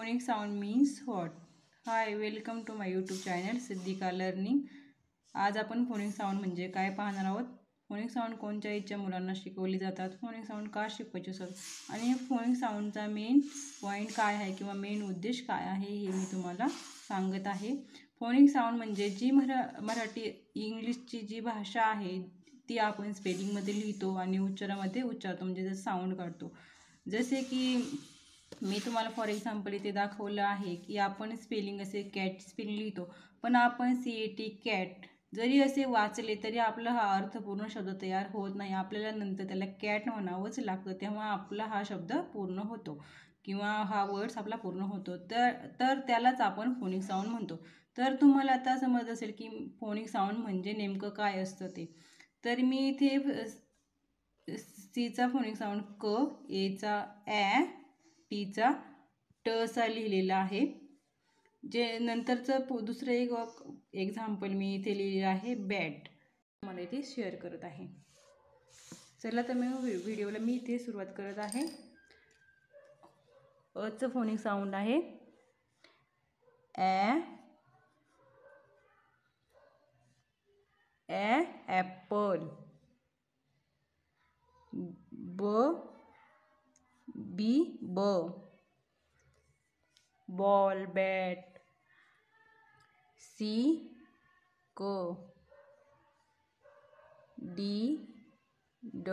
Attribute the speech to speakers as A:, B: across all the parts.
A: phonic sound means what? Hi, welcome to my YouTube channel Siddhika learning. आज आपण phonic sound म्हणजे काय पाहणार आहोत. फोनिक साऊंड कोणत्या एजच्या मुलांना शिकवली जातात, फोनिक साऊंड का शिकवायचे असतात आणि फोनिक साऊंडचा मेन पॉईंट काय आहे किंवा मेन उद्देश काय आहे हे मी तुम्हाला सांगत आहे. फोनिक साऊंड म्हणजे जी मराठी इंग्लिशची जी भाषा आहे ती आपण स्पेलिंगमध्ये लिहितो आणि उच्चारामध्ये उच्चारतो, म्हणजे जर साऊंड काढतो. जसे की मी तुम्हाला फॉर एक्झाम्पल इथे दाखवलं आहे की आपण स्पेलिंग असे कॅट स्पेलिंग लिहितो, पण आपण CAT कॅट जरी असे वाचले तरी आपला हा अर्थपूर्ण शब्द तयार होत नाही. आपल्याला नंतर त्याला कॅट म्हणावंच लागतं, तेव्हा आपला हा शब्द पूर्ण होतो किंवा हा वर्ड्स आपला पूर्ण होतो. तर त्यालाच आपण फोनिक साऊंड म्हणतो. तर तुम्हाला आता समजत असेल की फोनिक साऊंड म्हणजे नेमकं काय असतं ते. तर मी इथे सीचा फोनिक साऊंड क, एचा ॲ, टीचा ट असा लिहिलेला आहे. जे नंतरचं दुसरं एक एक्झाम्पल मी इथे लिहिलेलं आहे बॅट, मला इथे शेअर करत आहे. चला तर मी व्हिडिओला मी इथे सुरुवात करत आहे. अचं फोनिक साऊंड आहे ॲ, ॲपल, ब, बॉल, बॅट, सी, क, डी, ड,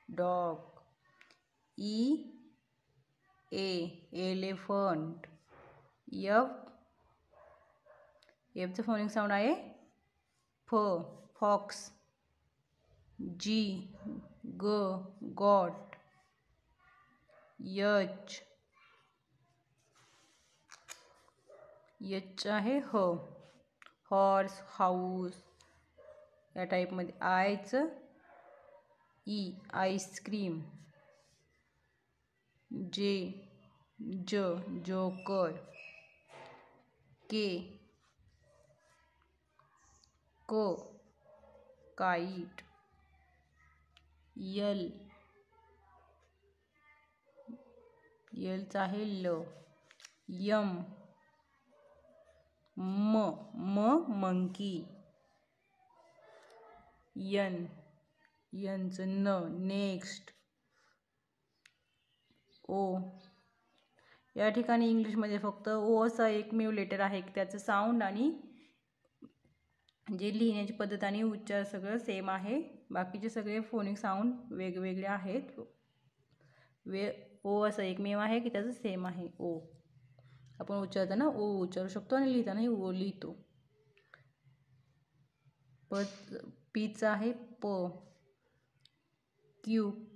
A: डॉग, ई, एलिफंट, एफचं फोनिक साऊंड आहे फ, फॉक्स, जी, गॉट, एच आहे ह, हॉर्स, हाऊस या टाईपमध्ये. आयचं ई, आईस्क्रीम, जोकर, काईट, एलचं आहे ल, मंकी, एनचं न, नेक्स्ट, ओ. या ठिकाणी इंग्लिशमध्ये फक्त ओ असा एकमेव लेटर आहे की त्याचं साऊंड आणि जे लिहिण्याची पद्धत आणि उच्चार सगळं सेम आहे. बाकीचे सगळे फोनिक साऊंड वेगवेगळे आहेत. ओ असं एकमेव आहे की त्याचं सेम आहे. ओ आपण उच्चारताना ओ उच्चारू शकतो आणि लिहितानाही ओ लिहितो. पीचं आहे प,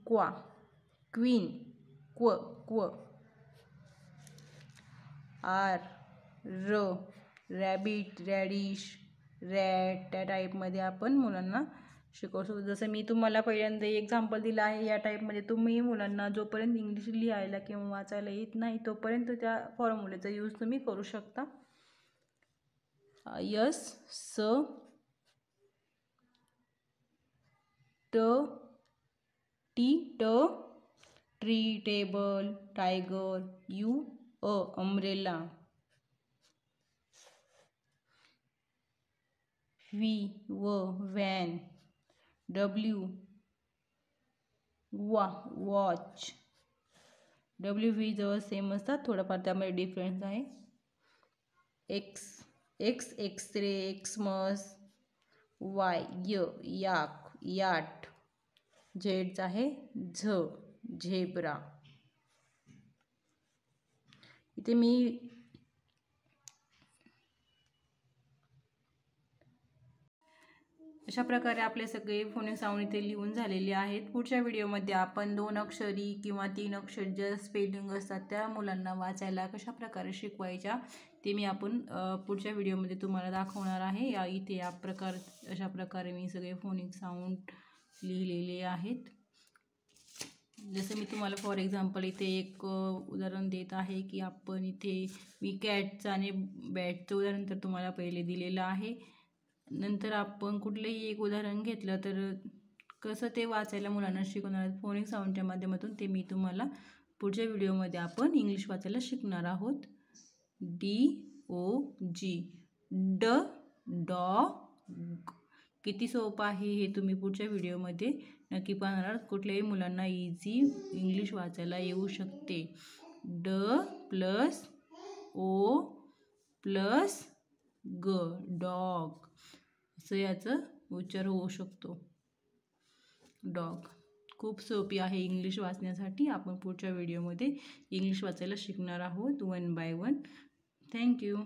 A: क्वा, क्वीन, क्व, आर, रॅबिट, रॅडिश, रॅट त्या टाईपमध्ये आपण मुलांना शिकवू शकतो. जसं मी तुम्हाला पहिल्यांदा एक्झाम्पल दिलं आहे या टाईपमध्ये तुम्ही मुलांना जोपर्यंत इंग्लिश लिहायला किंवा वाचायला येत नाही तोपर्यंत त्या फॉर्म्युलेचा यूज तुम्ही करू शकता. यस, स, ट, T, tree, table, tiger, you, umbrella, van, W, watch. V जवळ सेम असतात, थोडंफार त्यामध्ये डिफरन्स आहे. एक्सरे, एक्समस, वाय, याट, झेडचं आहे झेब्रा. इथे मी अशा प्रकारे आपले सगळे फोनिक साऊंड इथे लिहून झालेले आहेत. पुढच्या व्हिडिओमध्ये आपण 2 अक्षरी किंवा 3 अक्षर ज्या स्पेलिंग असतात त्या मुलांना वाचायला कशा प्रकारे शिकवायच्या ते मी आपण पुढच्या व्हिडिओमध्ये तुम्हाला दाखवणार आहे. इथे अशा प्रकारे मी सगळे फोनिक साऊंड लिहिलेले आहेत. जसं मी तुम्हाला फॉर एक्झाम्पल इथे एक उदाहरण देत आहे की आपण इथे मी कॅटचं आणि बॅटचं उदाहरण तर तुम्हाला पहिले दिलेलं आहे. नंतर आपण कुठलंही एक उदाहरण घेतलं तर कसं ते वाचायला मुलांना शिकवणार फोनिक साऊंडच्या माध्यमातून ते मी तुम्हाला पुढच्या व्हिडिओमध्ये आपण इंग्लिश वाचायला शिकणार आहोत. DOG dog. किती सोपं आहे हे तुम्ही पुढच्या व्हिडिओमध्ये नक्की पाहणार. कुठल्याही मुलांना इझी इंग्लिश वाचायला येऊ शकते. DOG डॉग असं याचं उच्चार होऊ शकतो. डॉग खूप सोपी आहे इंग्लिश वाचण्यासाठी. आपण पुढच्या व्हिडिओमध्ये इंग्लिश वाचायला शिकणार आहोत 1 by 1. थँक्यू.